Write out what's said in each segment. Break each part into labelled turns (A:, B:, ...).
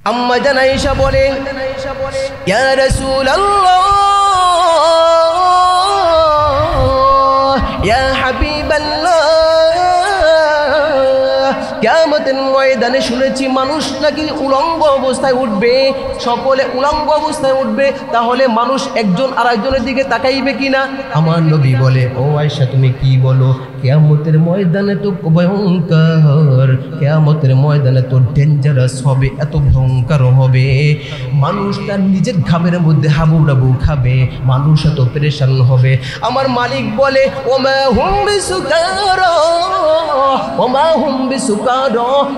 A: আম্মা জান আয়েশা বলে, ইয়া রাসূলুল্লাহ, ইয়া হাবিবাল্লাহ, কিয়ামতের ময়দানে শুনেছি মানুষ নাকি উলঙ্গ অবস্থায় উঠবে, সকলে উলঙ্গ অবস্থায় উঠবে, তাহলে মানুষ একজন আরেকজনের দিকে তাকাইবে কিনা? আমার নবী বলে, ও আয়েশা তুমি কি বলো, কিয়ামতের ময়দানে তো ভয়ঙ্কর, কিয়ামতের ময়দানে তো ডেঞ্জারাস হবে, এত ভয়ঙ্কর হবে, মানুষ তার নিজের ঘামের মধ্যে হাবুডাবু খাবে, মানুষ এত পেরেশান হবে। আমার মালিক বলে, ওমা হুম বিসুকারা, ওমা হুম বিসুকারা,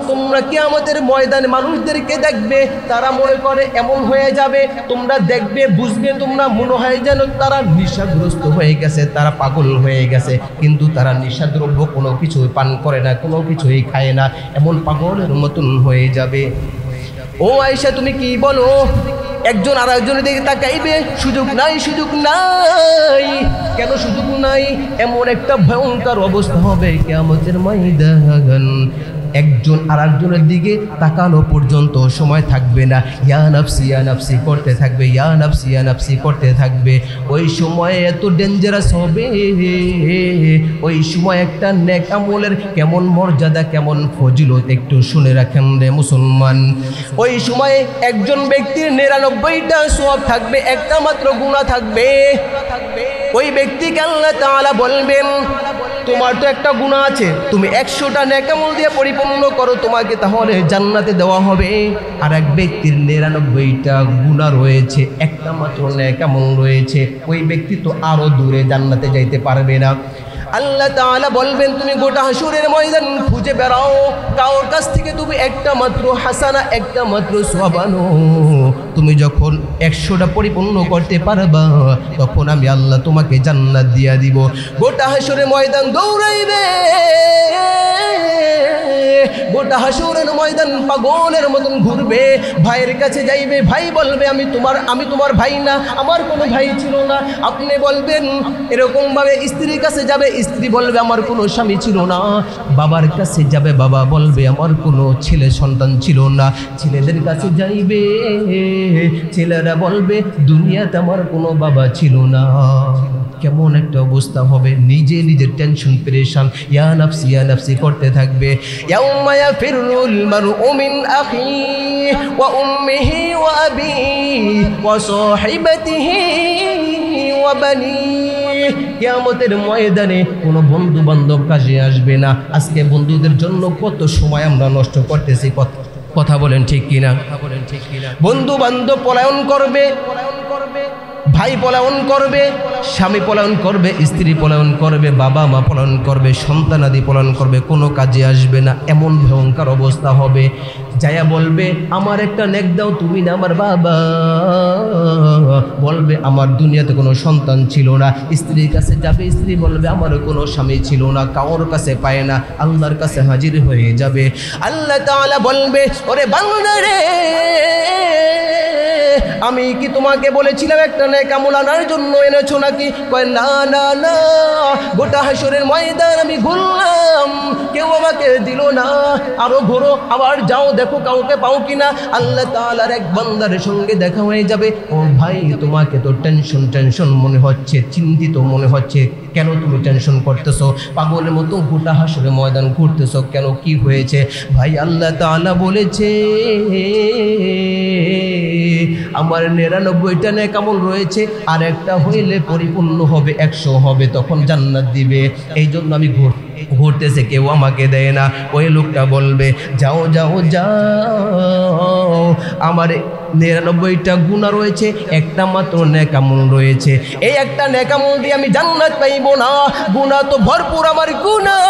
A: তোমরা কিয়ামতের ময়দানে মানুষদেরকে দেখবে, তারা মনে করে এমন হয়ে যাবে, তোমরা দেখবে বুঝবে, তোমরা মনে হয় যেন তারা নেশাগ্রস্ত হয়ে গেছে, তারা পাগল হয়ে গেছে, কিন্তু তারা নেশাদ্রব্য কোনো কিছুই পান করে না, কোনো কিছুই খায় না, এমন পাগলের মতন হয়ে যাবে। ও আয়েশা তুমি কি বলো, একজন আর একজনের দিকে তাকাইবে, সুযোগ নাই, সুযোগ নাই। কেন সুযোগ নাই? এমন একটা ভয়ঙ্কর অবস্থা হবে কিয়ামতের ময়দান, একজন আর একজনের দিকে তাকানো পর্যন্ত সময় থাকবে না, ইয়া নাফসি ইয়া নাফসি করতে থাকবে, ইয়া নাফসি ইয়া নাফসি করতে থাকবে। ওই সময় এত ডেঞ্জারাস হবে, ওই সময় একটা নেক আমলের কেমন মর্যাদা, কেমন ফজিলত একটু শুনে রাখেন রে মুসলমান। ওই সময় একজন ব্যক্তির ৯৯টা সওয়াব থাকবে, একটা মাত্র গুনাহ থাকবে। ওই ব্যক্তিকে আল্লাহ তাআলা বলবেন, তোমার তো একটা গুনাহ আছে, তুমি ১০০টা নেক আমল দিয়ে পরিপূর্ণ করো, তোমাকে তাহলে জান্নাতে দেওয়া হবে। আর এক ব্যক্তির ৯৯টা গুনাহ রয়েছে, একটা মাত্র নেক আমল রয়েছে, ওই ব্যক্তি তো আরো দূরে, জান্নাতে যাইতে পারবে না। আল্লাহ তাআলা বলবেন, তুমি গোটা হাসরের ময়দান খুঁজে বেড়াও, কারোর কাছ থেকে তুমি একটা মাত্র হাসানা, একটা মাত্র সওয়াব আনো। তুমি যখন ১০০টা পরিপূর্ণ করতে পারবা, তখন আমি আল্লাহ তোমাকে জান্নাত দিয়া দিব। গোটা হাসরের ময়দান দৌড়াইবে, গোটা হাসরের ময়দান পাগলের মতন ঘুরবে, ভাইয়ের কাছে যাইবে, ভাই বলবে আমি তোমার ভাই না, আমার কোনো ভাই ছিল না। আপনি বলবেন এরকম ভাবে, স্ত্রীর কাছে যাবে, স্ত্রী বলবে আমার কোনো স্বামী ছিল না। বাবার কাছে যাবে, বাবা বলবে আমার কোনো ছেলে সন্তান ছিল না। ছেলেদের কাছে যাইবে, ছেলেরা বলবে দুনিয়াতে আমার কোনো বাবা ছিল না। কেমন একটা অবস্থা হবে, নিজে নিজের টেনশন পেরেশান, ইয়া নাফসি করতে থাকবে। ইয়াউমা ইয়াফিরুল মারউ মিন আখিহি ওয়া উম্মিহি ওয়া আবিহি ওয়া সাহিবাতিহি ওয়া বানিহি। কিয়ামতের ময়দানে কোনো বন্ধু বান্ধব কাজে আসবে না। আজকে বন্ধুদের জন্য কত সময় আমরা নষ্ট করতেছি, কথা বলেন ঠিক কিনা? বন্ধু বান্ধব পলায়ন করবে, ভাই পলায়ন করবে, স্বামী পলায়ন করবে, স্ত্রী পলায়ন করবে, বাবা মা পলায়ন করবে, সন্তানাদি পলায়ন করবে, কোনো কাজে আসবে না। এমন ভয়ঙ্কর অবস্থা হবে, যায়া বলবে আমার একটা নেক দাও, তুমি না আমার বাবা। বলবে আমার দুনিয়াতে কোনো সন্তান ছিল না। স্ত্রীর কাছে যাবে, স্ত্রী বলবে আমারও কোনো স্বামী ছিল না, কারোর কাছে পায় না, আল্লাহর কাছে হাজির হয়ে যাবে। আল্লাহ তাআলা বলবে, ওরে বান্দা রে, আমি কি তোমাকে বলেছিলাম একটা নেক আমল আনার জন্য, এনেছো নাকি? কয় না না না, গোটা হাসরের ময়দান আমি ঘুরলাম, কেউ আমাকে দিল না, আরো ঘোরো, আবার যাও, দেখো কাউকে পাও কিনা। আল্লাহ তাআলার এক বান্দার সঙ্গে দেখা হয়ে যাবে। ও ভাই, তোমাকে তো টেনশন মনে হচ্ছে, চিন্তিত মনে হচ্ছে, কেন তুমি টেনশন করতেছো? পাগলের মতো গোটা হাসরের ময়দান ঘুরতেছো কেন, কি হয়েছে? ভাই আল্লাহ তাআলা বলেছে আমার ৯৯টা নেক আমল রয়েছে, আর একটা হইলে পরিপূর্ণ হবে, ১০০ হবে, তখন জান্নাত দিবে। এই জন্য আমি ঘুরতেছে, কেউ আমাকে দেয় না। ওই লোকটা বলবে যাও যাও যাও, আমার ৯৯টা গুনাহ রয়েছে, একটা মাত্র নেক আমল রয়েছে, এই একটা নেক আমল দিয়ে আমি জান্নাত পাইব না, গুনাহ তো ভরপুর আমার গুনাহ,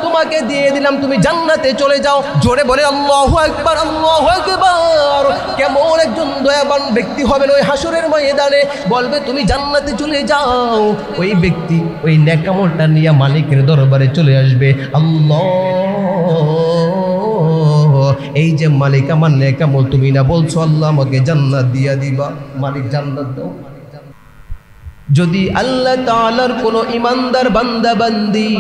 A: তোমাকে দিয়ে দিলাম, তুমি জান্নাতে চলে যাও। জোরে বলে আল্লাহু আকবার, আল্লাহু আকবার। কেমন একজন দয়াবান ব্যক্তি হবেন ওই হাসরের ময়দানে, বলবে তুমি জান্নাতে চলে যাও। ওই ব্যক্তি ওই নেক আমলটা নিয়ে মালিকের দরবারে চলে আসবে। আল্লাহ, এই যে মালিক আমার নেক আমল তুমি না বলছো, আল্লাহ আমাকে জান্নাত দিয়া দিবা। মালিক জান্নাত দাও। যদি আল্লাহ তাআলার কোনো ইমানদার বান্দা বান্দি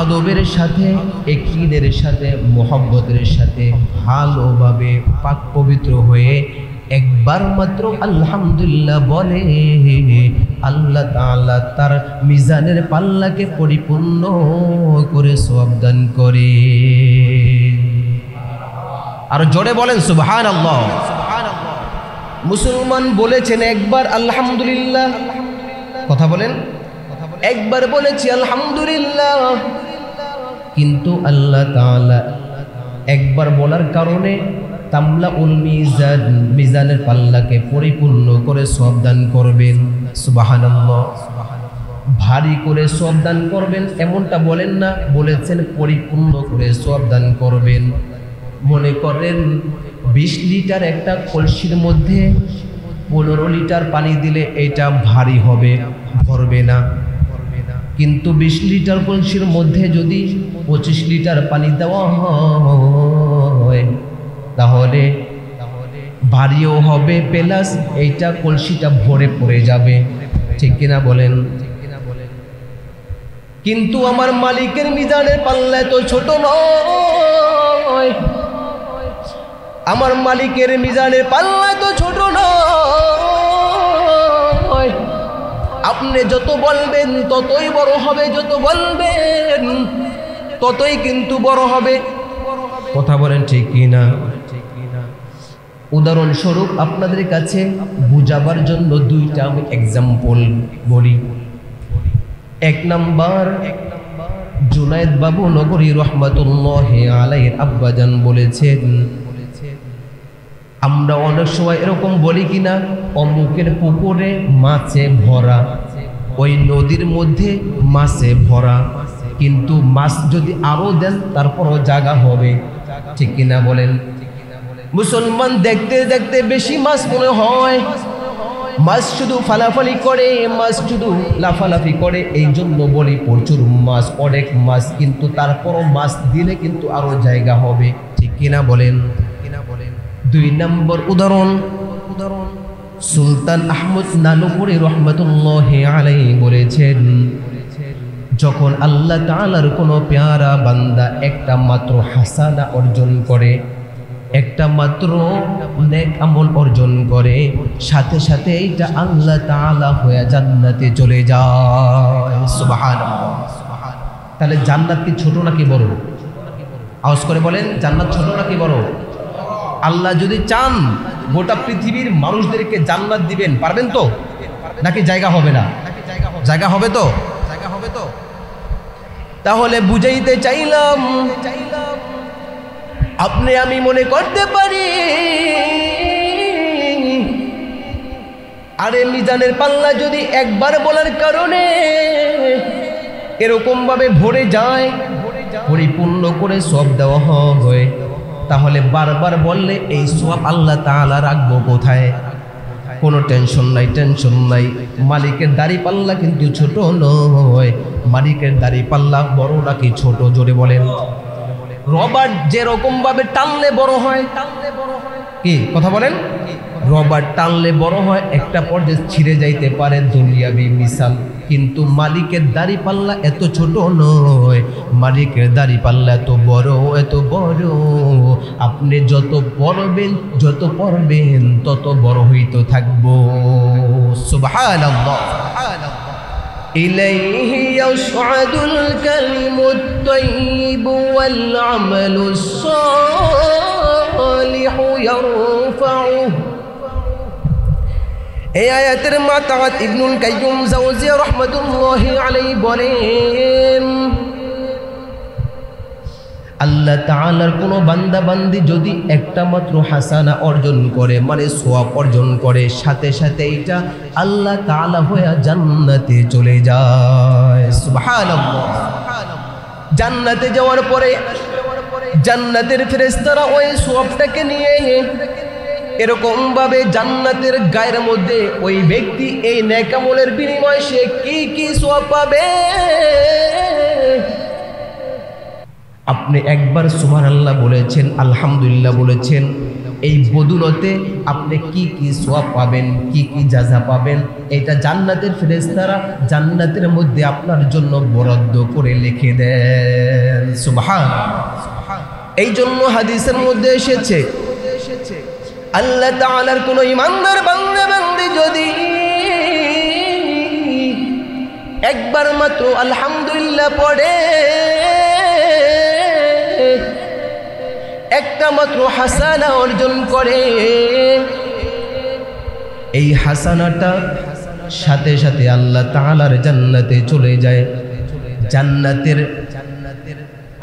A: আদবের সাথে, ইয়াকিনের সাথে, মুহাব্বতের সাথে ভালোভাবে পাক পবিত্র হয়ে একবার মাত্র আলহামদুলিল্লাহ বলে, আল্লাহ তাআলা তার মিজানের পাল্লাকে পরিপূর্ণ করে সওয়াব দান করে। আর জোরে বলেন সুবহানাল্লাহ। মুসলমান বলেছেন একবার আলহামদুলিল্লাহ, কথা বলেন, একবার বলেছি আলহামদুলিল্লাহ, কিন্তু আল্লাহ তাআলা একবার বলার কারণে তামলাউল মিজান, মিজানের পাল্লাকে পরিপূর্ণ করে সওয়াব দান করবেন। সুবহানাল্লাহ। ভারী করে সওয়াব দান করবেন এমনটা বলেন না, বলেছেন পরিপূর্ণ করে সওয়াব দান করবেন। মনে করেন 20 লিটার একটা কলসির মধ্যে 15 লিটার পানি দিলে এটা ভারী হবে, ভরবে না। কিন্তু 20 লিটার কলসির মধ্যে যদি 25 লিটার পানি দেওয়া হয় তাহলে ভারীও হবে, প্লাস এইটা কলসিটা ভরে পড়ে যাবে, ঠিক কিনা বলেন? কিন্তু আমার মালিকের মিজানের পাল্লা তো ছোট নয়, আমার মালিকের মিজানের পাল্লা তো ছোট নয়। আপনি যত বলবেন ততই বড় হবে, যত বলবেন ততই কিন্তু বড় হবে, কথা বলেন ঠিক কিনা? উদাহরণস্বরূপ আপনাদের কাছে বুঝাবার জন্য দুইটা আমি এক্সাম্পল বলি। এক নাম্বার, জুনায়েদ বাবু নগরী রহমাতুল্লাহি আলাইহির আব্বাজান বলেছেন, আমরা অনেক সময় এরকম বলি কিনা, অমুকের পুকুরে মাছে ভরা, ওই নদীর মধ্যে মাছে ভরা, কিন্তু মাছ যদি আরো দেন তারপরও জায়গা হবে, ঠিক কিনা বলেন? মুসলমান দেখতে দেখতে বেশি মাছ মনে হয়, মাছ শুধু ফালাফালি করে, মাছ শুধু লাফালাফি করে, এই জন্য বলি প্রচুর মাছ, অনেক মাছ, কিন্তু তারপরও মাছ দিলে কিন্তু আরো জায়গা হবে, ঠিক কিনা বলেন? দুই নম্বর উদাহরণ, সুলতান আহমদ নানুপুরি রহমাতুল্লাহি আলাইহি বলেছেন, যখন আল্লাহ তাআলার কোনো পেয়ারা বান্দা একটা মাত্র হাসানা অর্জন করে, একটা মাত্র নেক আমল অর্জন করে, সাথে সাথে এইটা আল্লাহ তাআলা হয়ে জান্নাতে চলে যায়। সুবহানাল্লাহ। তাহলে জান্নাত কি ছোট নাকি বড়? আওয়াজ করে বলেন, জান্নাত ছোট নাকি বড়? আল্লাহ যদি চান গোটা পৃথিবীর মানুষদেরকে জান্নাত দিবেন, পারবেন তো? নাকি জায়গা হবে না? জায়গা হবে তো? তাহলে বুঝাইতে চাইলাম, আপনি আমি মনে করতে পারি আরে মিজানের পাল্লা যদি একবার বলার কারণে এরকম ভাবে ভরে যায়, পরিপূর্ণ করে সওয়াব দেওয়া হয়, তাহলে বারবার বললে এই সওয়াব আল্লাহ তাআলা রাখবো কোথায়? কোনো টেনশন নাই, টেনশন নাই। মালিকের দাড়ি পাল্লা কিন্তু ছোট নয়, মালিকের দাড়ি পাল্লা বড় নাকি ছোট? জোরে বলেন। রবার যেরকম ভাবে টানলে বড় হয়, কি কথা বলেন? রবার টানলে বড় হয়, একটা পর্যায়ে ছিঁড়ে যাইতে পারে, দুনিয়াবি মিসাল। কিন্তু মালিকের দাড়ি পাল্লা এত ছোট নয়, মালিকের দাড়ি পাল্লা এত বড়, এত বড়। আপনি যত পড়বেন, যত পড়বেন তত বড় হইতে থাকবো। সুবহানাল্লাহ। إليه يصعد الكلم الطيب والعمل الصالح يرفعه। এই আয়াতের মাতাত ইবনুল কাইয়্যুম জাওজিয়া রাহমাতুল্লাহি আলাইহি বলেন, আল্লাহ তাআলার কোনো বান্দা বান্দি যদি একটা মাত্র হাসানা অর্জন করে, মানে সওয়াব অর্জন করে, সাথে সাথে এটা আল্লাহ তাআলা হয়ে জান্নাতে চলে যায়। সুবহানাল্লাহ। জান্নাতে যাওয়ার পরে জান্নাতের ফেরেশতারা ওই সওয়াবটাকে নিয়ে এরকম ভাবে জান্নাতের গায়ের মধ্যে ওই ব্যক্তি এই নেক আমলের বিনিময়ে সে কি কি সওয়াব পাবে। আপনি একবার সুবহানাল্লাহ বলেছেন, আলহামদুলিল্লাহ বলেছেন, এই বদৌলতে আপনি কি কি সওয়াব পাবেন, কি কি জাযা পাবেন, এটা জান্নাতের ফেরেশতারা জান্নাতের মধ্যে আপনার জন্য বরাদ্দ করে লিখে দেন। সুবহানাল্লাহ। এই জন্য হাদিসের মধ্যে এসেছে আল্লাহ তাআলার কোন ঈমানদার বান্দা বান্দি যদি একবার মাত্র আলহামদুলিল্লাহ পড়ে, একটা মাত্র হাসানা অর্জন করে, এই হাসানাটা সাথে সাথে আল্লাহ তাআলার জান্নাতে চলে যায়। জান্নাতের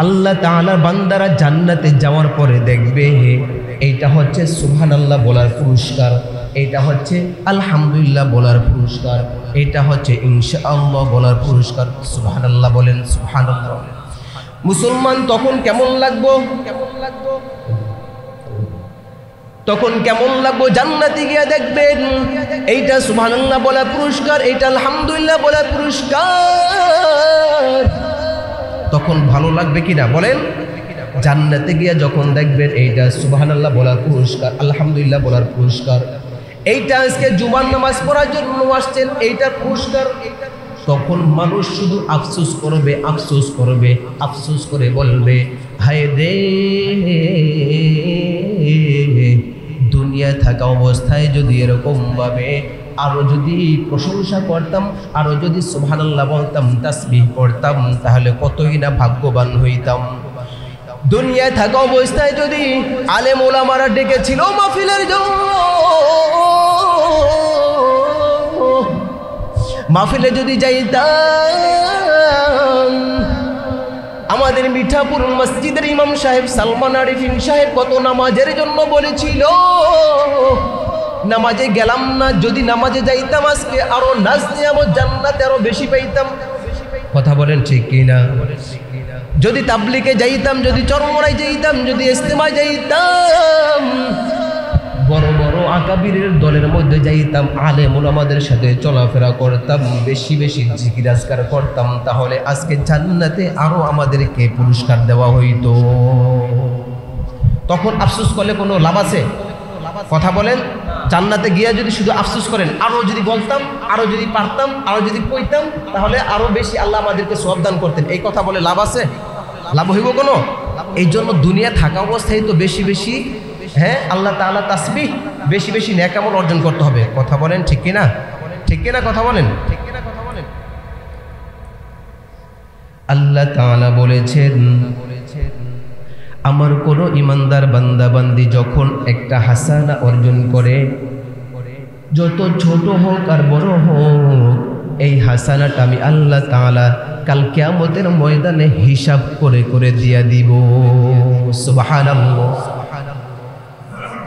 A: আল্লাহ তাআলার বান্দারা জান্নাতে যাওয়ার পরে দেখবে এইটা হচ্ছে সুবহানাল্লাহ বলার পুরস্কার, এটা হচ্ছে আলহামদুলিল্লাহ বলার পুরস্কার, এটা হচ্ছে ইনশাআল্লাহ বলার পুরস্কার। সুবহানাল্লাহ বলেন, সুবহানাল্লাহ। মুসলমান তখন কেমন লাগবো? তখন কেমন লাগবো? জান্নাতে গিয়ে দেখবেন এইটা সুবহানাল্লাহ বলার পুরস্কার, এইটা আলহামদুলিল্লাহ বলার পুরস্কার। তখন ভালো লাগবে কিনা বলেন? জান্নাতে গিয়ে যখন দেখবেন এইটা সুবহানাল্লাহ বলার পুরস্কার, আলহামদুলিল্লাহ বলার পুরস্কার, এইটা আজকে জুমার নামাজ পড়ার জন্য আসছেন, এইটার পুরস্কার, তখন মানুষ শুধু আফসোস করবে, আফসোস করবে, আফসোস করে বলবে হায় রে, দুনিয়া থাকা অবস্থায় যদি এরকম ভাবে আরো যদি প্রশংসা করতাম, আরো যদি সুবহানাল্লাহ বলতাম, তাসবিহ করতাম, তাহলে কতই না ভাগ্যবান হইতাম। দুনিয়ায় থাকা অবস্থায় যদি আলেম ওলামারা ডেকেছিল মাহফিলের জন্য, মাহফিলে যদি যাইতাম, আমাদের মিঠাপুর মসজিদের ইমাম সাহেব সালমান আরিফিন সাহেব কত নামাজের জন্য বলেছিল, নামাজে গেলাম না, যদি নামাজে যাইতাম আজকে আরো নাজ নিয়ামত জান্নাতে আরো বেশি পাইতাম। কথা বলেন ঠিক কিনা? যদি তাবলিগে যাইতাম, যদি চরমরাই যাইতাম, যদি ইজতেমায় যাইতাম, বড় বড় আকাবিরের দলের মধ্যে যাইতাম, আলেম ওলামাদের সাথে চলাফেরা করতাম, বেশি বেশি জিকির আজকার করতাম, তাহলে আজকে জান্নাতে আরো আমাদেরকে পুরস্কার দেওয়া হইতো। তখন আফসোস করলে কোনো লাভ আছে? কথা বলেন। জান্নাতে গিয়া যদি শুধু আফসোস করেন, আরো যদি বলতাম, আরো যদি পারতাম, আরো যদি কইতাম, তাহলে আরো বেশি আল্লাহ আমাদেরকে সওয়াব দান করতেন, এই কথা বলে লাভ আছে? লাভ হইব কোনো? এই জন্য দুনিয়া থাকা অবস্থায় তো বেশি বেশি আল্লাহ তাআলা তাসবিহ, বেশি বেশি নেক আমল অর্জন করতে হবে। কথা বলেন ঠিক কিনা? ঠিক কিনা? কথা বলেন। আল্লাহ তাআলা বলেছেন আমার কোন ইমানদার বান্দা বান্দি যখন একটা হাসানা অর্জন করে, যত ছোট হোক আর বড় হোক, এই হাসানাটা আমি আল্লাহ তাআলা কাল কিয়ামতের ময়দানে হিসাব করে করে দিয়া দিব। সুবহানাল্লাহ।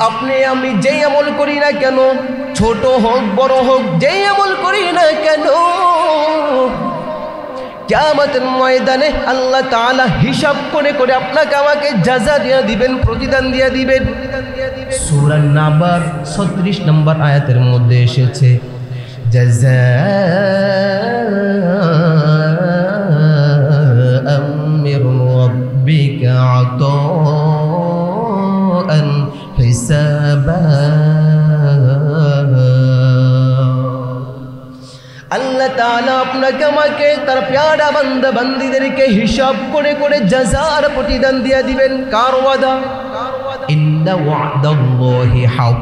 A: আপনি আমি যেই আমল করি না কেন, ছোট হোক বড় হোক, যেই আমল করি না কেন, কিয়ামতের ময়দানে আল্লাহ তাআলা হিসাব করে করে আপনাকে আমাকে জাযা দিয়ে দিবেন, প্রতিদান দিয়ে দিবেন। সূরা নাবার 36 নম্বর আয়াতের মধ্যে এসেছে জাযাআম মির রাব্বিকা আতাআন হিসাবা। আল্লাহ তাআলা আপনাকে আমাকে তার প্যারা বান্দা বান্দীদেরকে হিসাব করে করে জাযার প্রতিদান দিয়ে দিবেন। কার ওয়াদা? ইন্না ওয়াদাল্লাহি হক।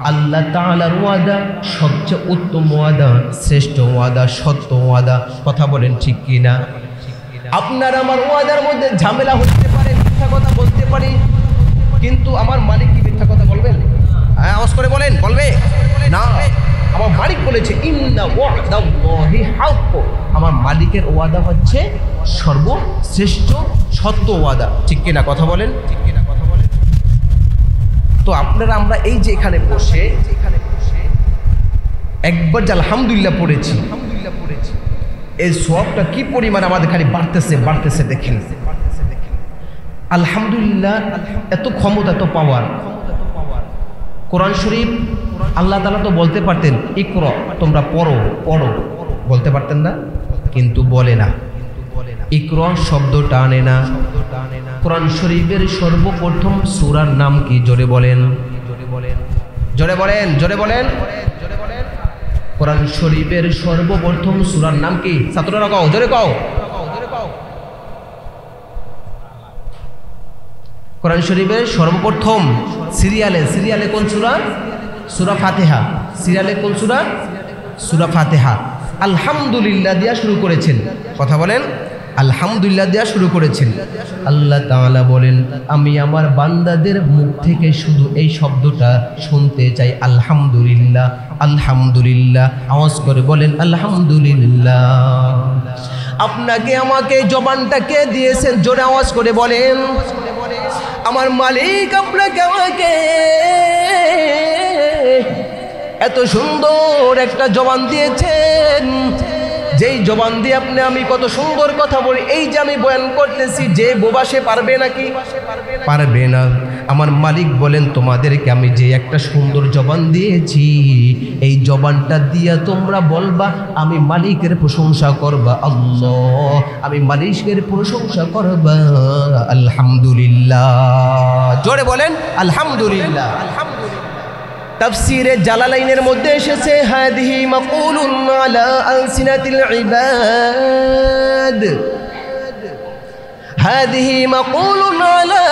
A: আল্লাহ তাআলার ওয়াদা সবচেয়ে উত্তম ওয়াদা, শ্রেষ্ঠ ওয়াদা, সত্য ওয়াদা। কথা বলেন ঠিক কিনা? আপনার আমার ওয়াদার মধ্যে ঝামেলা হতে পারে, মিথ্যা কথা বলতে পারি, কিন্তু আমার মালিক কি মিথ্যা কথা বলবেন? হ্যাঁ, আওয়াজ করে বলেন, বলবে না? আমার মালিক বলেছে ইন্না ওয়াদাল্লাহি হক। আমার মালিকের ওয়াদা হচ্ছে সর্বশ্রেষ্ঠ সত্য ওয়াদা। ঠিক কিনা? কথা বলেন। তো আপনারা আমরা এই যে এখানে বসে একবার যে আলহামদুলিল্লাহ পড়েছি, এই সওয়াবটা কি পরিমাণ আমাদের খালি বাড়তেছে বাড়তেছে। দেখেন আলহামদুলিল্লাহ, এত ক্ষমতা, এত পাওয়ার। কোরআন শরীফ আল্লাহ তাআলা তো বলতে পারতেন ইকরা, তোমরা পড়ো পড়ো, বলতে পারতেন না? কিন্তু বলে না। ইকরা শব্দটা আনে না, কোরআন শরীফের সর্বপ্রথম সূরার নাম কি? জোরে বলেন, জোরে বলেন, জোরে বলেন। কোরআন শরীফের সর্বপ্রথম সূরার নাম কি? ছাত্ররা কও, জোরে কও। কোরআন শরীফের সর্বপ্রথম সিরিয়ালে কোন সূরা? সূরা ফাতিহা। সিরিয়ালে কোন সূরা? সূরা ফাতিহা। আলহামদুলিল্লাহ দিয়া শুরু করেছেন। কথা বলেন, আলহামদুলিল্লাহ দিয়া শুরু করেছেন। আল্লাহ তাআলা বলেন, আমি আমার বান্দাদের মুখ থেকে শুধু এই শব্দটা শুনতে চাই, আলহামদুলিল্লাহ, আলহামদুলিল্লাহ। আওয়াজ করে বলেন আলহামদুলিল্লাহ। আপনাকে আমাকে জবানটা কে দিয়েছেন? জোরে আওয়াজ করে বলেন। আমার মালিক আপনাকে আমাকে এত সুন্দর একটা জবান দিয়েছেন, যেই জবান দিয়ে আমি কত সুন্দর কথা বলি। এই যে আমি বয়ান করতেছি, যে বোবা সে পারবে নাকি? পারবে না। আমার মালিক বলেন, তোমাদেরকে আমি যে একটা সুন্দর জবান দিয়েছি, এই জবানটা দিয়া তোমরা বলবা, আমি মালিকের প্রশংসা করবা আল্লাহ, আমি মালিকের প্রশংসা করবা আলহামদুলিল্লাহ। জোরে বলেন আলহামদুলিল্লাহ। তাফসীরে জালালাইনের মধ্যে এসেছে, হাদিহি মাকুলুন আলা আলসিনাতিল ইবাদ, হাদিহি মাকুলুন আলা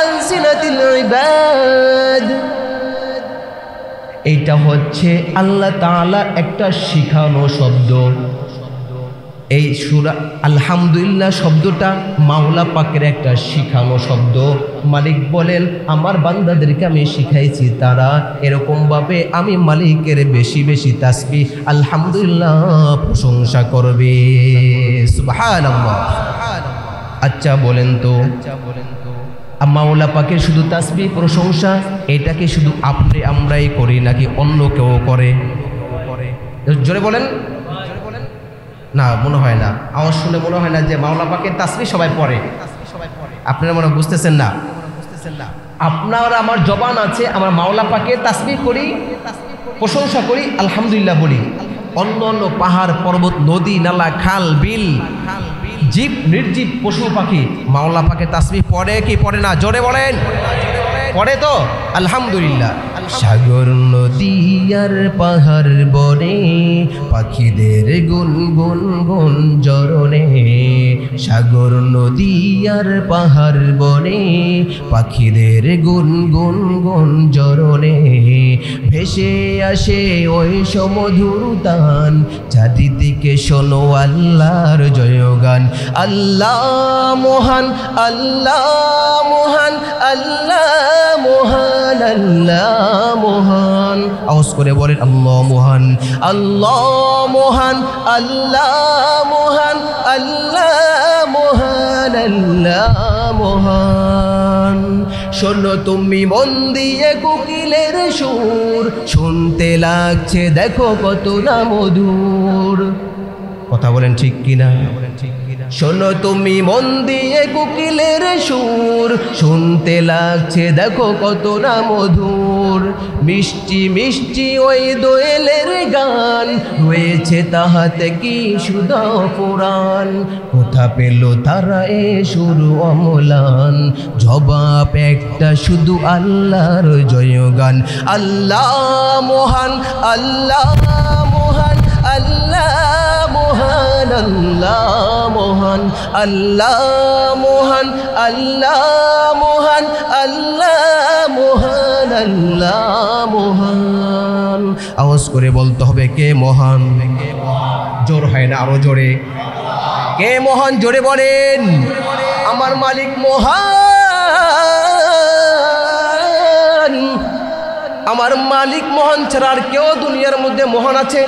A: আলসিনাতিল ইবাদ। এটা হচ্ছে আল্লাহ তাআলা একটা শিখানো শব্দ। এই সূরা আলহামদুলিল্লাহ শব্দটা মাওলা পাকের একটা শিখানো শব্দ। মালিক বলেন, আমার বান্দাদেরকে আমি শিখাইছি, তারা এরকমভাবে আমি মালিকের বেশি বেশি তাসবিহ আলহামদুলিল্লাহ প্রশংসা করবে। সুবহানাল্লাহ। আচ্ছা বলেন তো, মাওলা পাকের শুধু তাসবিহ প্রশংসা, এটাকে শুধু আমরাই করি নাকি অন্য কেউ করে? জোরে বলেন। না, মনে হয় না। আওয়াজ শুনে মনে হয় না যে মাওলা পাকের তাসবিহ সবাই পড়ে। আপনারা মনে বুঝতেছেন না। আপনার আমার জবান আছে, আমার মাওলা পাকের তাসবিহ করি, প্রশংসা করি, আলহামদুলিল্লাহ বলি। অন্য অন্য পাহাড় পর্বত, নদী নালা, খাল বিল, জীব নির্জীব, পশু পাখি মাওলা পাকের তাসবিহ পড়ে কি পড়ে না? জোরে বলেন। পড়ে তো আলহামদুলিল্লাহ। সাগর নদী আর পাহাড় বনে, পাখিদের গুনগুন গুঞ্জরণে। সাগর নদী আর পাহাড় বনে, পাখিদের গুনগুন গুঞ্জরণে। ভেসে আসে ওই সমধুর তান, চারিদিকে শোনো আল্লাহর জয়গান। আল্লাহ মহান, আল্লাহ মহান, আল্লাহ মহান, আল্লাহ মহান। আওয়াজ করে বলেন আল্লাহ মহান, আল্লাহ মহান, আল্লাহ মহান, আল্লাহ মহান, আল্লাহ মহান। শোনো তুমি মন দিয়ে কোকিলের সুর, শুনতে লাগছে দেখো কত না মধুর। কথা বলেন ঠিক কিনা? শোনো তুমি মন দিয়ে কোকিলের সুর, শুনতে লাগছে দেখো কত না মধুর। মিষ্টি মিষ্টি ওই দোয়েলের গান, রয়েছে তাহাতে কি সুধা পুরাণ। কোথা পেল তারা এ সুর অমলান, জবাব একটা শুধু আল্লাহর জয়গান। আল্লাহ মহান, আল্লাহ মহান, আল্লাহ মহান, আল্লাহ মহান, আল্লাহ মহান, আল্লাহ মহান, আল্লাহ মহান, আল্লাহ মহান। আওয়াজ করে বলতে হবে কে মহান? জোর হয় না, আরো জোরে। কে মহান? জোরে বলেন। আমার মালিক মহান। আমার মালিক মহান ছাড়া আর কেউ দুনিয়ার মধ্যে মহান আছে?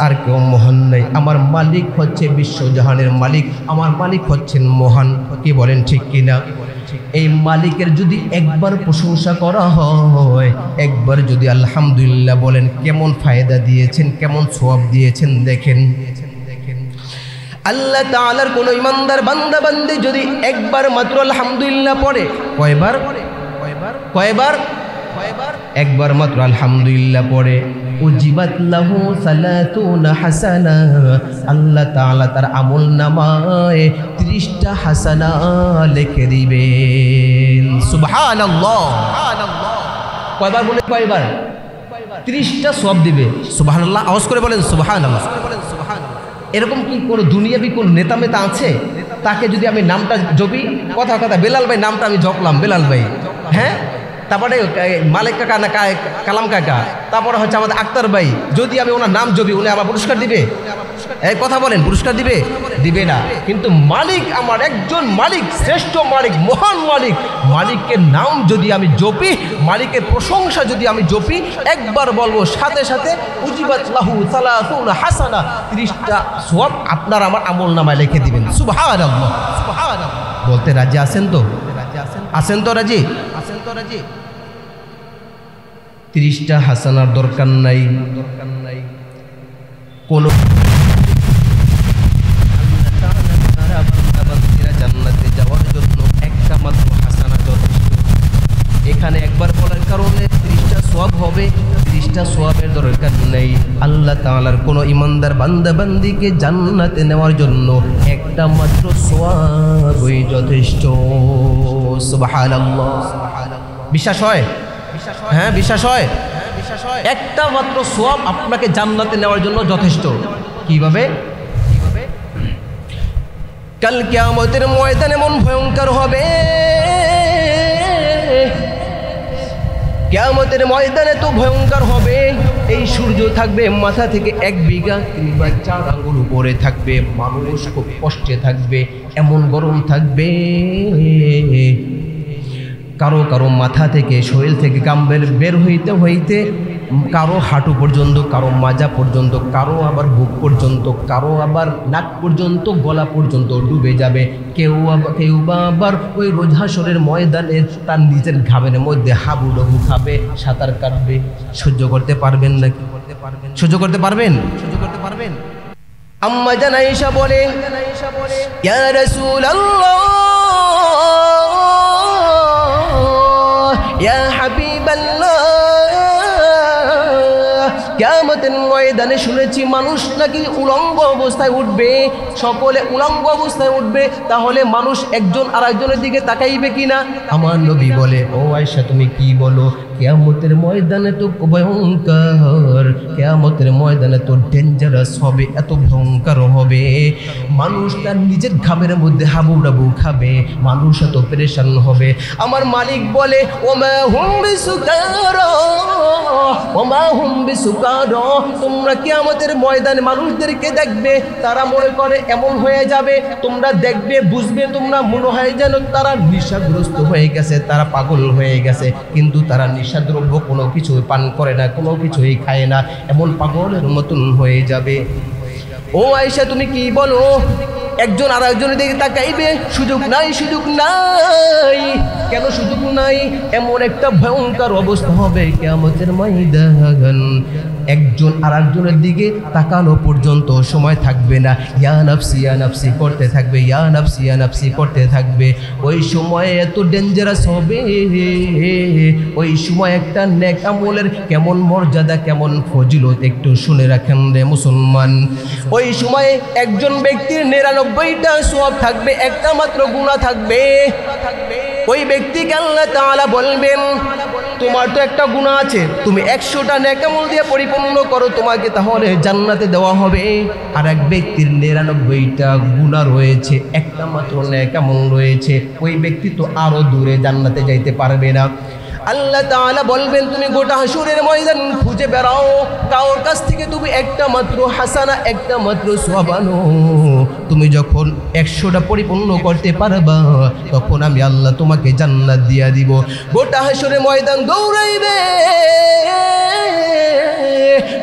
A: আর কেউ মহান নাই। আমার মালিক হচ্ছে বিশ্বজাহানের মালিক, আমার মালিক হচ্ছেন মহান। কি বলেন ঠিক কিনা? এই মালিকের যদি একবার প্রশংসা করা হয়, একবার যদি আলহামদুলিল্লাহ বলেন, কেমন ফায়দা দিয়েছেন, কেমন সওয়াব দিয়েছেন দেখেন। আল্লাহ তাআলার কোন ইমানদার বান্দা বান্দি যদি একবার মাত্র আলহামদুলিল্লাহ পড়ে, কয়বার? একবার মাত্র আলহামদুলিল্লাহ পড়ে উজিবাত লাহু সালাতুনা হাসানা, আল্লাহ তাআলা তার আমলনামায় 30টা হাসানা লিখে দিবেন। সুবহানাল্লাহ। কয়বার বলে? কয়বার? 30টা সওয়াব দিবে। সুবহানাল্লাহ। আওয়াজ করে বলেন সুবহানাল্লাহ। এরকম কি কোনো দুনিয়াবি কোন নেতা মেতা আছে তাকে যদি আমি নামটা জপি, কথা বেলাল ভাই নামটা আমি জপলাম, বেলাল ভাই, হ্যাঁ, তারপরে মালিক কাকা না কালাম কাকা, তারপরে হচ্ছে আমাদের আক্তার ভাই, যদি আমি ওনার নাম জপি উনি আমার পুরস্কার দিবে? এই কথা বলেন, পুরস্কার দিবে? দিবে না। কিন্তু মালিক, আমার একজন মালিক, শ্রেষ্ঠ মালিক, মহান মালিক, মালিকের নাম যদি আমি জপি, মালিকের প্রশংসা যদি আমি জপি, একবার বলবো সাথে সাথে উজিবাত লাহু সালাতুনা হাসানা, 30টা সওয়াব আপনার আমার আমলনামায় লিখে দিবেন। সুবহানাল্লাহ। বলতে রাজি আছেন তো? আছেন তো রাজি? 30টা হাসানার দরকার নাই। কোন জান্নাতে যাওয়ার জন্য একটা মাত্র হাসানা যথেষ্ট। এখানে একবার বলার কারণে 30টা সওয়াব হবে, 30টা সওয়াবের দরকার নেই। আল্লাহ তাআলার কোনো ইমানদার বান্দা বান্দিকে জান্নাতে নেওয়ার জন্য একটা মাত্র সওয়াবই যথেষ্ট। সুবহানাল্লাহ। বিশ্বাস হয়? হ্যাঁ, বিশ্বাস হয়। একটা মাত্র সওয়াব আপনাকে জান্নাতে নেওয়ার জন্য যথেষ্ট। কিভাবে? কাল কিয়ামতের ময়দান এমন ভয়ঙ্কর হবে, কিয়ামতের ময়দানে তো ভয়ঙ্কর হবে। এই সূর্য থাকবে মাথা থেকে 1 বিঘা কিংবা 4 আঙ্গুল উপরে থাকবে, মানুষ খুব কষ্টে থাকবে, এমন গরম থাকবে, কারো কারো মাথা থেকে, শরীর থেকে ঘাম বের হইতে হইতে কারো হাঁটু পর্যন্ত, কারো মাজা পর্যন্ত, কারো আবার বুক পর্যন্ত, কারো আবার নাক পর্যন্ত, গলা পর্যন্ত ডুবে যাবে। কেউ বা আবার ওই রোজ হাশরের ময়দানে তার নিজের ঘামের মধ্যে হাবুডুবু খাবে, সাঁতার কাটবে। সহ্য করতে পারবেন নাকি? সহ্য করতে পারবেন? আম্মা জান আয়েশা বলে, ইয়া রাসূলুল্লাহ, ইয়া হাবিবাল্লাহ, কিয়ামতের ময়দানে শুনেছি মানুষ নাকি উলঙ্গ অবস্থায় উঠবে, সকলে উলঙ্গ অবস্থায় উঠবে, তাহলে মানুষ একজন আরেকজনের দিকে তাকাইবে কিনা? আমার নবী বলে, ও আয়েশা তুমি কি বলো? কিয়ামতের ময়দানে তো ভয়ঙ্কর, কিয়ামতের ময়দানে তো ডেঞ্জারাস হবে, এত ভয়ঙ্কর হবে, মানুষ তার নিজের ঘামের মধ্যে হাবুডাবু খাবে, মানুষ এত পেরেশান হবে। আমার মালিক বলে, ওমা হুম বিসুকারা, ওমা হুম বিসুকারা, তোমরা কিয়ামতের ময়দানে মানুষদেরকে দেখবে, তারা মনে করে এমন হয়ে যাবে, তোমরা দেখবে বুঝবে, তোমরা মনে হয় যেন তারা নেশাগ্রস্ত হয়ে গেছে, তারা পাগল হয়ে গেছে, কিন্তু তারা নেশাদ্রব্য কোনো কিছুই পান করে না, কোনো কিছুই খায় না, এমন পাগলের মতন হয়ে যাবে। ও আয়েশা তুমি কি বলো? একজন আর একজনের দিকে তাকাইবে, সুযোগ নাই, সুযোগ নাই। কেন সুযোগ নাই? এমন একটা ভয়ঙ্কর অবস্থা হবে কিয়ামতের ময়দান, একজন আর একজনের দিকে তাকানো পর্যন্ত সময় থাকবে না, ইয়া নাফসি ইয়া নাফসি করতে থাকবে, ইয়া নাফসি ইয়া নাফসি করতে থাকবে। ওই সময় এত ডেঞ্জারাস হবে, ওই সময় একটা নেক আমলের কেমন মর্যাদা, কেমন ফজিলত একটু শুনে রাখেন রে মুসলমান। ওই সময় একজন ব্যক্তির 99টা সওয়াব থাকবে, একটা মাত্র গুনাহ থাকবে। ওই ব্যক্তিকে আল্লাহ তাআলা বলবেন, তোমার তো একটা গুনাহ আছে, তুমি 100টা নেক আমল দিয়ে পরিপূর্ণ করো, তোমাকে তাহলে জান্নাতে দেওয়া হবে। আর এক ব্যক্তির 99টা গুনাহ রয়েছে, একটা মাত্র নেক আমল রয়েছে, ওই ব্যক্তি তো আরো দূরে জান্নাতে যাইতে পারবে না। আল্লাহ তাআলা বলবেন, তুমি গোটা হাসরের ময়দান খুঁজে বেড়াও, কারোর কাছ থেকে তুমি একটা মাত্র হাসানা, একটা মাত্র সওয়াব আনো। তুমি যখন 100টা পরিপূর্ণ করতে পারবা, তখন আমি আল্লাহ তোমাকে জান্নাত দিয়া দিব। গোটা হাসরের ময়দান দৌড়াইবে,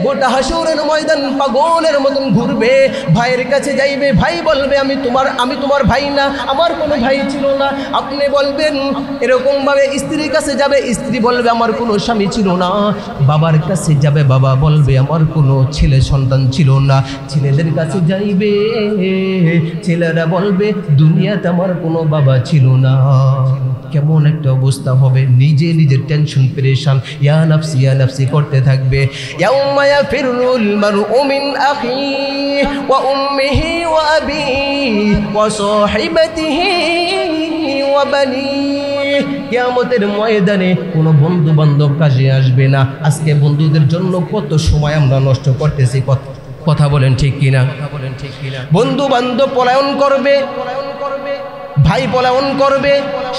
A: গোটা হাসরের ময়দান পাগলের মতন ঘুরবে, ভাইয়ের কাছে যাইবে, ভাই বলবে আমি তোমার ভাই না, আমার কোনো ভাই ছিল না। আপনি বলবেন এরকমভাবে স্ত্রীর কাছে যাবে, স্ত্রী বলবে আমার কোনো স্বামী ছিল না। বাবার কাছে যাবে, বাবা বলবে আমার কোনো ছেলে সন্তান ছিল না। ছেলেদের কাছে যাইবে, ছেলেরা বলবে দুনিয়াতে আমার কোনো বাবা ছিল না। কেমন একটা অবস্থা হবে, নিজে নিজের টেনশন পেরেশান ইয়া নাফসি করতে থাকবে। ইয়াউমা ইয়াফিরুল মারউ মিন আখিহি ওয়া উম্মিহি ওয়া আবিহি ওয়া সাহিবাতিহি ওয়া বানিহি। কিয়ামতের ময়দানে কোনো বন্ধু বান্ধব কাজে আসবে না। আজকে বন্ধুদের জন্য কত সময় আমরা নষ্ট করতেছি, কথা বলেন ঠিক কিনা? বন্ধু বান্ধব পলায়ন করবে, ভাই পলায়ন করবে,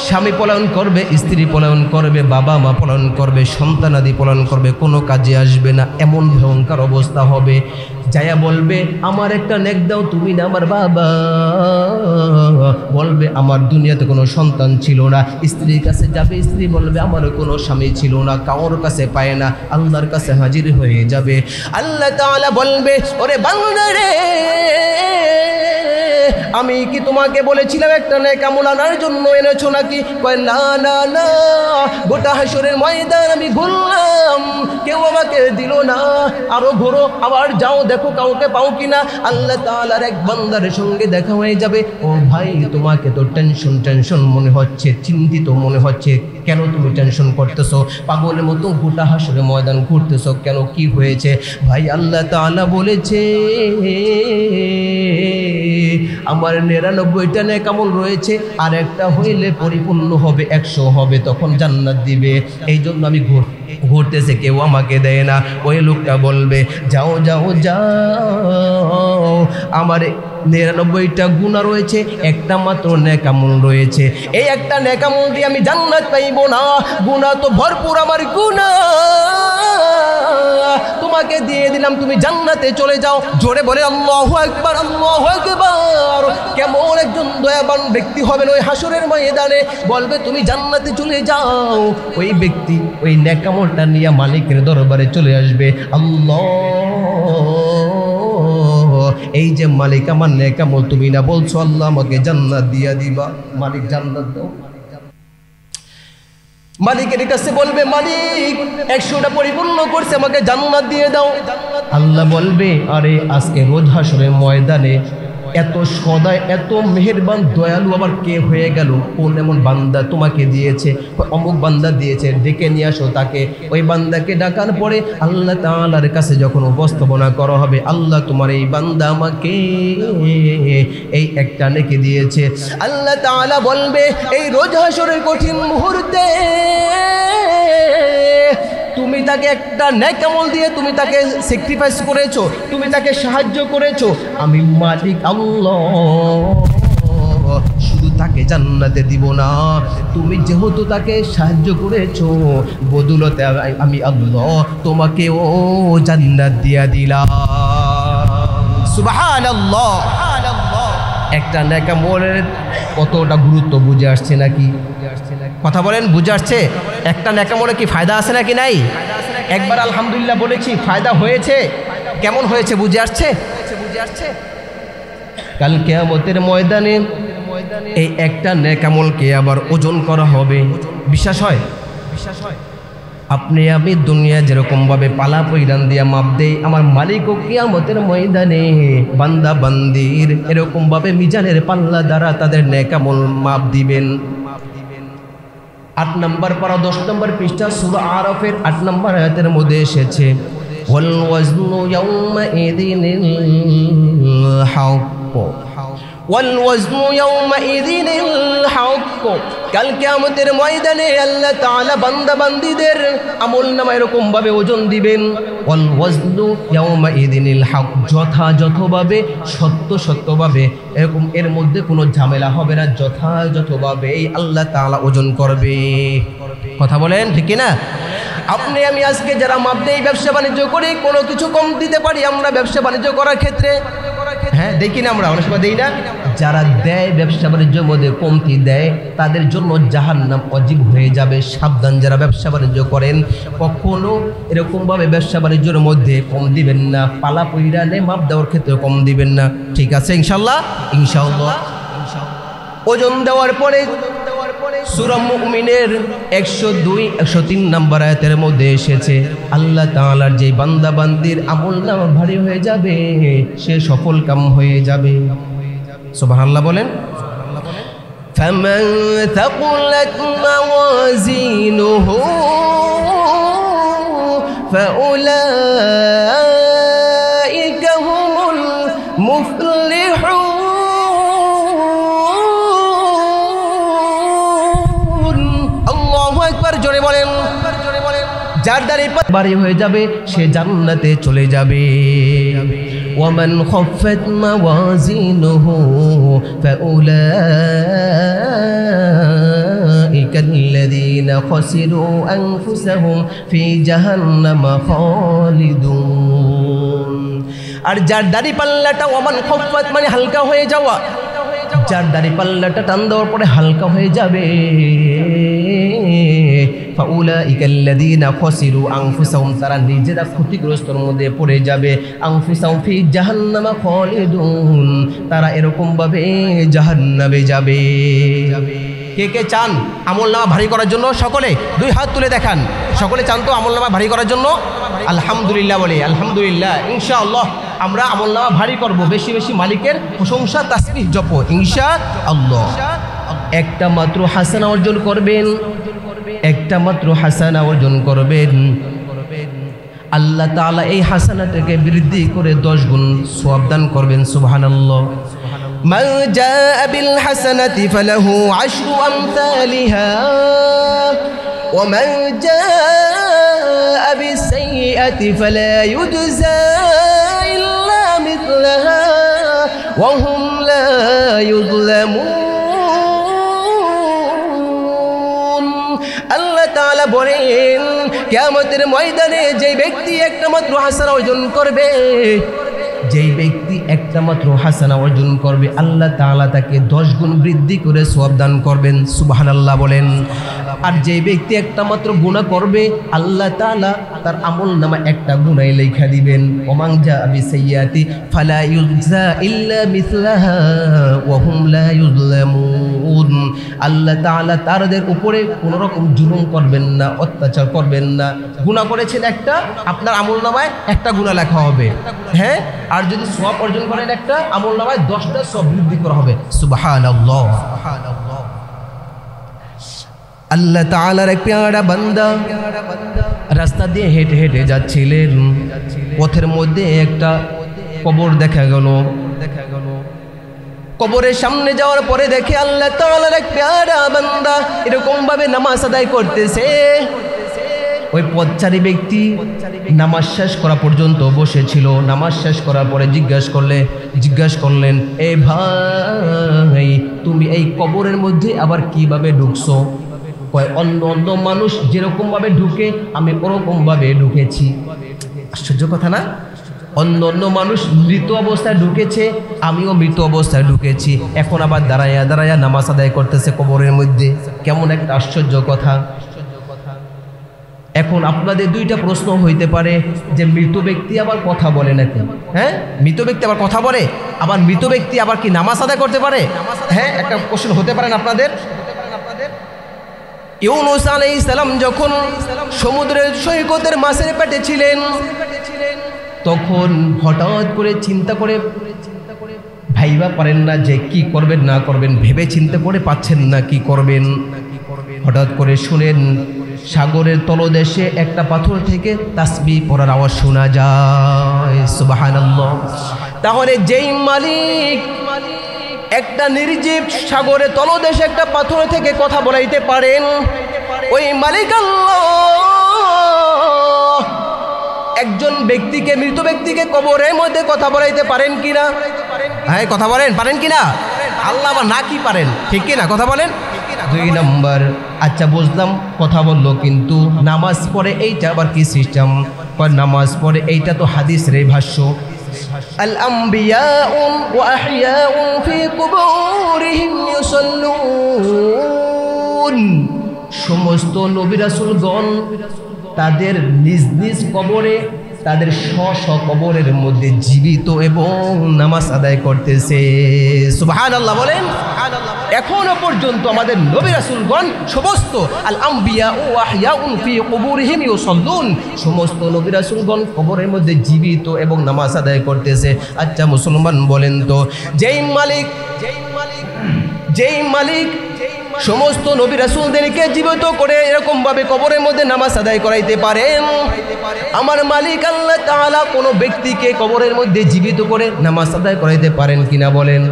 A: স্বামী পলায়ন করবে, স্ত্রী পলায়ন করবে, বাবা মা পলায়ন করবে, সন্তানাদি পলায়ন করবে, কোনো কাজে আসবে না। এমন ভয়ঙ্কর অবস্থা হবে, যায়া বলবে আমার একটা নেক দাও, তুমি না আমার বাবা। বলবে আমার দুনিয়াতে কোনো সন্তান ছিল না। স্ত্রীর কাছে যাবে, স্ত্রী বলবে আমারও কোনো স্বামী ছিল না, কারোর কাছে পায় না। আল্লাহর কাছে হাজির হয়ে যাবে। আল্লাহ তাআলা বলবে ওরে বান্দা রে, আমি কি তোমাকে বলেছিলাম একটা নেক আমল আনার জন্য, এনেছো নাকি? কয় না না না, গোটা হাসরের ময়দান আমি ঘুরলাম, কেউ আমাকে দিল না। আরো ঘুরো, আবার যাও, দেখো কাউকে পাও কিনা। আল্লাহ তাআলার এক বান্দার সঙ্গে দেখা হয়ে যাবে। ও ভাই, তোমাকে তো টেনশন মনে হচ্ছে, চিন্তিত মনে হচ্ছে, কেন তুমি টেনশন করতেছো? পাগলের মতো গোটা হাসরের ময়দান ঘুরতেছো কেন, কি হয়েছে? ভাই আল্লাহ তাআলা বলেছে আমার 99টা নেক আমল রয়েছে, আর একটা হইলে পরিপূর্ণ হবে, 100 হবে, তখন জান্নাত দিবে। এই জন্য আমি ঘুরতেছে, কেউ আমাকে দেয় না। ওই লোকটা বলবে যাও যাও যাও, আমার 99টা গুনাহ রয়েছে, একটা মাত্র নেক আমল রয়েছে। এই একটা নেক আমল দিয়ে আমি জান্নাত পাইব না, গুনাহ তো ভরপুর আমার গুনাহ, তোমাকে দিয়ে দিলাম, তুমি জান্নাতে চলে যাও। জোরে বলে আল্লাহু আকবার, আল্লাহু আকবার। কেমন একজন দয়াবান ব্যক্তি হবেন ওই হাসরের ময়দানে, বলবে তুমি জান্নাতে চলে যাও। ওই ব্যক্তি ওই নেক আমলটা নিয়ে মালিকের দরবারে চলে আসবে। আল্লাহ, এই যে মালিক আমার নেক আমল তুমি না বলছো, আল্লাহ আমাকে জান্নাত দিয়া দিবা। মালিক জান্নাত দাও। মালিকের কাছে বলবে মালিক 100টা পরিপূর্ণ করছে, আমাকে জান্নাত দিয়ে দাও। আল্লাহ বলবে আরে আজকে রোজ হাসরের ময়দানে এত সদয়, এত মেহেরবান দয়ালু আবার কে হয়ে গেল? কোন এমন বান্দা তোমাকে দিয়েছে? অমুক বান্দা দিয়েছে, ডেকে নিয়ে আসো তাকে। ওই বান্দাকে ডাকার পরে আল্লাহ তাআলার কাছে যখন উপস্থাপনা করা হবে, আল্লাহ তোমার এই বান্দা আমাকে এই একটা নেকি দিয়েছে। আল্লাহ তাআলা বলবে এই রোজ হাসরের কঠিন মুহূর্তে তুমি তাকে একটা নেক আমল দিয়ে তুমি তাকে স্যাক্রিফাইস করেছো, তুমি তাকে সাহায্য করেছো। আমি মালিক আল্লাহ শুধু তাকে জান্নাতে দিব না, তুমি যেহেতু তাকে সাহায্য করেছো, বদৌলতে আমি আল্লাহ তোমাকেও জান্নাত দিয়া দিলাম। সুবহানাল্লাহ। একটা নেক আমলের কতটা গুরুত্ব বুঝে আসছে নাকি? কথা বলেন, বুঝে আসছে? একটা নেক আমলে কি ফায়দা আছে নাকি নাই? একবার আলহামদুলিল্লাহ বলেছি, ফায়দা হয়েছে। কেমন হয়েছে বুঝে আসছে? কাল কিয়ামতের ময়দানে এই একটা নেক আমলকে আবার ওজন করা হবে। বিশ্বাস হয়? আপনি আমি দুনিয়া যেরকমভাবে পালা পৈরান দিয়া মাপ দেই, আমার মালিকও কিয়ামতের ময়দানে বান্দা বান্দির এরকমভাবে মিজানের পাল্লা দ্বারা তাদের নেক আমল মাপ দিবেন। 8 নম্বর পারা 10 নম্বর পৃষ্ঠা সূরা আরাফের 8 নম্বর আয়াতের মধ্যে এসেছে ওয়াল ওয়াজনু ইয়াউমাইযিনিল হক, ওয়াল ওয়াজনু ইয়াউমাইযিনিল হক। কাল কিয়ামতের ময়দানে আল্লাহ তাআলা বান্দা বান্দীদের আমলনামা এরকম ভাবে ওজন দিবেন। ওয়াল ওয়াজনু ইয়াউমাইযিনিল হক, যথাযথভাবে সত্যভাবে, এরকম এর মধ্যে কোনো ঝামেলা হবে না, যথাযথভাবে আল্লাহ তাআলা ওজন করবে। কথা বলেন ঠিক না? আপনি আমি আজকে যারা মাপ দেই, ব্যবসা বাণিজ্য করি, কোনো কিছু কম দিতে পারি আমরা ব্যবসা বাণিজ্য করার ক্ষেত্রে? হ্যাঁ দেখি না আমরা অনেক সময় দেই না। যারা দেয় ব্যবসা বাণিজ্যের মধ্যে কমতি দেয় তাদের জন্য জাহান্নাম ওয়াজিব হয়ে যাবে। সাবধান যারা ব্যবসা বাণিজ্য করেন, কখনো এরকমভাবে ব্যবসা বাণিজ্যের মধ্যে কম দিবেন না, পালা পইরানে মাপ দেওয়ার ক্ষেত্রে কম দিবেন না। ঠিক আছে ইনশাআল্লাহ? ইনশাআল্লাহ। ওজন দেওয়ার পরে সূরা মুমিনের 102-103 নম্বর আয়াতের মধ্যে এসেছে আল্লাহ তাআলার যে বান্দা বান্দির আমলনামা ভারী হয়ে যাবে সে সফল কাম হয়ে যাবে। সুবহানাল্লাহ বলেন। ফামান তাকুলাত মাওয়াজিনুহু ফাউলাইকা হুমুল মুফলিহুন। জোরে বলেন। যার দ্বারা ভারী হয়ে যাবে সে জান্নাতে চলে যাবে। ওয়ামান খাফফাত মাওয়াজিনুহু ফাউলাইকাল্লাযীনা খাসিরু আনফুসাহুম ফি জাহান্নামা খালিদুন। আর যার দাড়ি পাল্লাটা ওয়ামান খাফফাত মানে হালকা হয়ে যাওয়া, যার দাড়ি পাল্লাটা টান দেওয়ার পরে হালকা হয়ে যাবে ফাউলাইকাল্লাযীনা খাসিরু আনফুসাহুম তারা নিজেরা ক্ষতিগ্রস্তর মধ্যে পড়ে যাবে। আনফুসাহুম ফি জাহান্নামা খালিদুন তারা এরকম ভাবে জাহান্নামে যাবে। কে কে চান আমলনামা ভারী করার জন্য? সকলে দুই হাত তুলে দেখান। সকলে চান তো আমলনামা ভারী করার জন্য? আলহামদুলিল্লাহ বলে। আলহামদুলিল্লাহ। ইনশাআল্লাহ আমরা আমলনামা ভারী করব। বেশি বেশি মালিকের প্রশংসা তাসবিহ জপ ইনশাআল্লাহ। একটা মাত্র হাসানা অর্জন করবেন, একটা মাত্র হাসানা অর্জন করবেন। আল্লাহ তাআলা এই হাসানাটাকে বৃদ্ধি করে 10 গুণ সওয়াব দান করবেন। সুবহানাল্লাহ। মান জাআ বিল হাসানাতি ফালাহু 10 আমসালিহা ওয়া মান জাআ বিস সাইয়্যাতি ফালা ইউজজা ইল্লা মিথলাহা ওয়া হুম লা ইউযলামুন। আল্লাহ তাআলা বলেন কিয়ামতের ময়দানে যে ব্যক্তি একটা মাত্র হাসানা অর্জন করবে, যেই ব্যক্তি একটা মাত্র হাসানা অর্জন করবে আল্লাহ তাআলা তাকে 10 গুণ বৃদ্ধি করে সওয়াব দান করবেন। সুবহানাল্লাহ বলেন। আর যেই ব্যক্তি একটা মাত্র গুনাহ করবে আল্লাহ তাআলা তার আমলনামা একটা গুনাহ লেখা দিবেন। ওমান জাআ বিসাইয়্যাতি ফালা ইউজা ইল্লা মিথলাহা ওয়া হুম লা ইউযলামুন। আল্লাহ তাআলা তাদের উপরে কোনো রকম জুলুম করবেন না, অত্যাচার করবেন না। গুনাহ করেছেন একটা, আপনার আমলনামায় একটা গুনাহ লেখা হবে। হ্যাঁ, আর যদি সওয়াব অর্জন করেন একটা, আমলনামায় 10টা সওয়াব বৃদ্ধি করা হবে। সুবহানাল্লাহ। আল্লাহ তাআলার এক পেয়ারা বান্দা রাস্তা দিয়ে হেঁটে হেঁটে যাচ্ছিলেন। পথের মধ্যে একটা কবর দেখা গেল। কবরের সামনে যাওয়ার পরে দেখে আল্লাহ তাআলার এক পেয়ারা বান্দা এরকম ভাবে নামাজ আদায় করতেছে। ওই পথচারী ব্যক্তি নামাজ শেষ করা পর্যন্ত বসেছিল। নামাজ শেষ করার পরে জিজ্ঞাসা করলেন, এ ভাই তুমি এই কবরের মধ্যে আবার কিভাবে ঢুকছো? কয় অন্য অন্য মানুষ যেরকম ভাবে ঢুকে আমি ওরকম ভাবে ঢুকেছি। আশ্চর্য কথা না? অন্য অন্য মানুষ মৃত অবস্থায় ঢুকেছে, আমিও মৃত অবস্থায় ঢুকেছি। এখন আবার দাঁড়ায়া দাঁড়ায়া নামাজ আদায় করতেছে কবরের মধ্যে। কেমন একটা আশ্চর্য কথা। এখন আপনাদের দুইটা প্রশ্ন হইতে পারে যে মৃত ব্যক্তি আবার কথা বলে নাকি? হ্যাঁ, মৃত ব্যক্তি আবার কথা বলে, আবার মৃত ব্যক্তি আবার কি নামাজ আদায় করতে পারে? হ্যাঁ, একটা কোশ্চেন হতে পারেন আপনাদের। ইউনূস আলাইহিস সালাম যখন সমুদ্রের সৈকতের মাছের পেটে ছিলেন তখন হঠাৎ করে চিন্তা করে ভাইবা পারেন না যে কি করবেন না করবেন, ভেবে চিন্তা করে পাচ্ছেন না কি করবেন। হঠাৎ করে শুনেন সাগরের তলদেশে একটা পাথর থেকে তাসবিহ পড়ার আওয়াজ শোনা যায়। সুবহানাল্লাহ। তাহলে যেই মালিক একটা নির্জীব সাগরের তলদেশে একটা পাথর থেকে কথা বলাইতে পারেন, ওই মালিক আল্লাহ একজন ব্যক্তিকে, মৃত ব্যক্তিকে কবরের মধ্যে কথা বলাইতে পারেন কিনা? হ্যাঁ, কথা বলেন, পারেন কিনা? আল্লাহ আবার না কি পারেন, ঠিক কিনা? কথা বলেন। 2 নম্বর, আচ্ছা বুঝলাম কথা বললো, কিন্তু নামাজ পড়ে এইটা আবার কি সিস্টেম? নামাজ পড়ে এইটা তো হাদিসের ভাষ্য। আল আম্বিয়াউ ওয়া আহইয়াউ ফি কুবুরিহিম ইউসাল্লুন, সমস্ত নবী রাসূলগণ তাদের নিজ নিজ কবরে, তাদের স্ব কবরের মধ্যে জীবিত এবং নামাজ আদায় করতেছে। সুবহানাল্লাহ বলেন। এখনো পর্যন্ত আমাদের নবী রাসূলগণ সমস্ত আল আম্বিয়া ওয়া আহইয়াউন ফি কুবুরিহিম ইউসাল্লুন, সমস্ত নবী রাসূলগণ কবরের মধ্যে জীবিত এবং নামাজ আদায় করতেছে। আচ্ছা মুসলমান বলেন তো, যেই মালিক সমস্ত নবী রাসূলদেরকে জীবিত করে এরকম ভাবে কবরের মধ্যে নামাজ আদায় করাইতে পারেন, আমার মালিক আল্লাহ তাআলা কোনো ব্যক্তিকে কবরের মধ্যে জীবিত করে নামাজ আদায় করাইতে পারেন কিনা বলেন?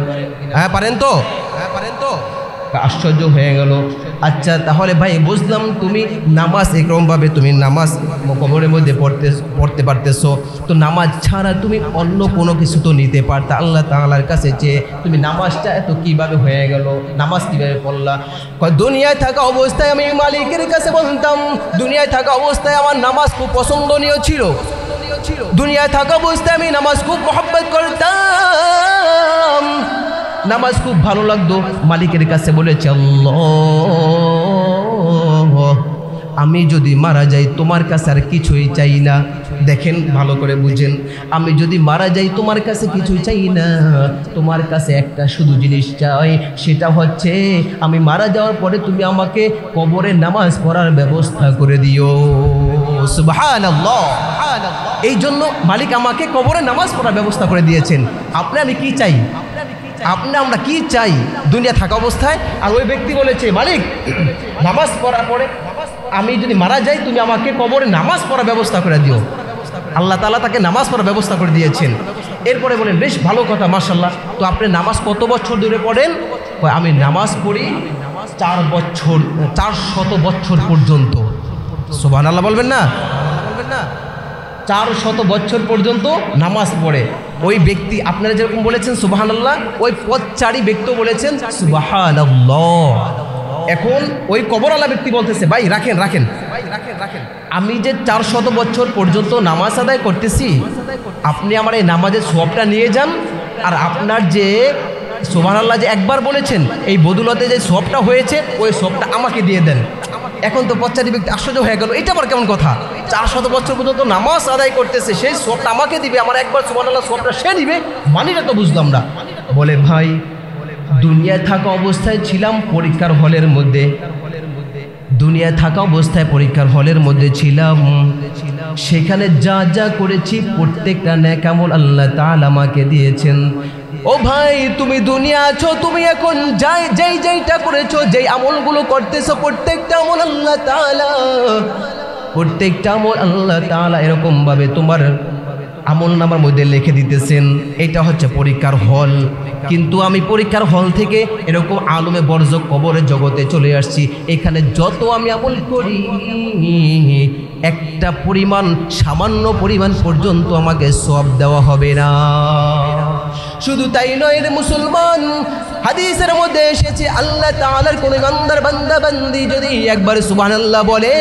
A: হ্যাঁ পারেন তো? আশ্চর্য হয়ে গেল। আচ্ছা তাহলে ভাই বুঝলাম তুমি নামাজ এরকমভাবে তুমি নামাজ কবরের মধ্যে পড়তে পারতেছো, তো নামাজ ছাড়া তুমি অন্য কোনো কিছু তো নিতে পারতা আল্লাহ তাআলার কাছে, যে তুমি নামাজটা এত কিভাবে হয়ে গেল, নামাজ কিভাবে পড়লা? দুনিয়ায় থাকা অবস্থায় আমি মালিকের কাছে বলতাম, দুনিয়ায় থাকা অবস্থায় আমার নামাজ খুব পছন্দনীয় ছিল, দুনিয়ায় থাকা অবস্থায় আমি নামাজ খুব মহব্বত করতাম, নামাজ খুব ভালো লাগতো। মালিকের কাছে বলেছে, আল্লাহ আমি যদি মারা যাই তোমার কাছে আর কিছুই চাই না। দেখেন ভালো করে বুঝেন, আমি যদি মারা যাই তোমার কাছে কিছুই চাই না, তোমার কাছে একটা শুধু জিনিস চাই, সেটা হচ্ছে আমি মারা যাওয়ার পরে তুমি আমাকে কবরে নামাজ পড়ার ব্যবস্থা করে দিও। সুবহানাল্লাহ। এই জন্য মালিক আমাকে কবরে নামাজ পড়ার ব্যবস্থা করে দিয়েছেন। আপনি আমি কি চাই? আমরা কি চাই দুনিয়া থাকা অবস্থায়? আর ওই ব্যক্তি বলেছে, মালিক নামাজ পড়ার পরে আমি যদি মারা যাই তুমি আমাকে কবরে নামাজ পড়ার ব্যবস্থা করে দিও। আল্লাহ তাআলা তাকে নামাজ পড়ার ব্যবস্থা করে দিয়েছেন। এরপরে বলেন, বেশ ভালো কথা, মাশাআল্লাহ, তো আপনি নামাজ কত বছর ধরে পড়েন? আমি নামাজ পড়ি 400 বছর পর্যন্ত। সুবহানাল্লাহ বলবেন না? 400 বছর পর্যন্ত নামাজ পড়ে ওই ব্যক্তি। আপনারা যেরকম বলেছেন সুবহানাল্লাহ, ওই পথচারী ব্যক্তি বলেছেন সুবহানাল্লাহ। এখন ওই কবরওয়ালা ব্যক্তি বলতেছে, ভাই রাখেন, আমি যে 400 বছর পর্যন্ত নামাজ আদায় করতেছি, আপনি আমার এই নামাজের সওয়াবটা নিয়ে যান, আর আপনার যে সুবহানাল্লাহ যে একবার বলেছেন এই বদৌলতে যে সওয়াবটা হয়েছে ওই সওয়াবটা আমাকে দিয়ে দেন। এখন তো পথচারী ব্যক্তি আশ্চর্য হয়ে গেল, এটা আবার কেমন কথা? 400 বছর পর্যন্ত নামাজ আদায় করতেছে, সেই সওয়াবটা আমাকে দিবে, আমার একবার সুবহানাল্লাহ সওয়াবটা সে দিবে, মানিটা তো বুঝলাম না। বলে, ভাই দুনিয়ায় থাকা অবস্থায় ছিলাম পরীক্ষার হলের মধ্যে, দুনিয়ায় থাকা অবস্থায় পরীক্ষার হলের মধ্যে ছিলাম, সেখানে যা যা করেছি প্রত্যেকটা নেক আমল আল্লাহ তাআলা আমাকে দিয়েছেন। ও ভাই তুমি দুনিয়া আছো, তুমি এখন যেইটা করেছো, যেই আমলগুলো করতেছো, প্রত্যেকটা আমল আল্লাহ তাআলা এরকমভাবে তোমার আমল নামার মধ্যে লিখে দিতেছেন। এটা হচ্ছে পরীক্ষার হল। কিন্তু আমি পরীক্ষার হল থেকে এরকম আলমে বরজক কবরের জগতে চলে আসছি। এখানে যত আমি আমল করি একটা পরিমাণ, সামান্য পরিমাণ পর্যন্ত আমাকে সওয়াব দেওয়া হবে না। শুধু তাই নয় রে মুসলমান, হাদিসের মধ্যে এসেছে আল্লাহ তাআলার কোন বান্দার বান্দি যদি একবার সুবহানাল্লাহ বলে,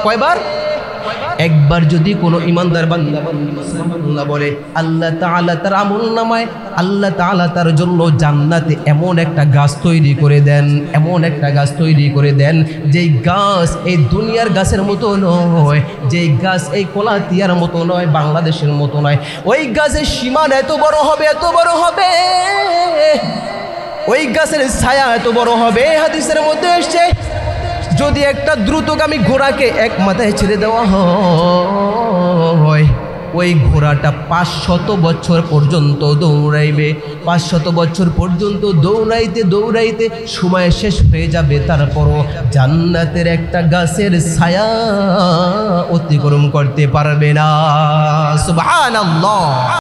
A: কয়বার? একবার যদি কোনো ইমানদার বান্দা সুবহানাল্লাহ বলে, আল্লাহ তাআলা তার আমলনামায় আল্লাহ তাআলা তার জন্য জান্নাতে এমন একটা গাছ তৈরি করে দেন, এমন একটা গাছ তৈরি করে দেন, যেই গাছ এই দুনিয়ার গাছের মতো নয়, যেই গাছ এই কোলাতিয়ার মতো নয়, বাংলাদেশের মতো নয়, ওই গাছের সীমান এত বড় হবে, এত বড় হবে, ওই গাছের ছায়া এত বড় হবে। হাদিসের মধ্যে এসেছে যদি একটা দ্রুতগামী ঘোড়াকে এক মাথায় ছেড়ে দেওয়া হয়, ওই ঘোড়াটা 500 বছর পর্যন্ত দৌড়াইবে, 500 বছর পর্যন্ত দৌড়াইতে সময় শেষ হয়ে যাবে, তারপরও জান্নাতের একটা গাছের ছায়া অতিক্রম করতে পারবে না। সুবহানাল্লাহ।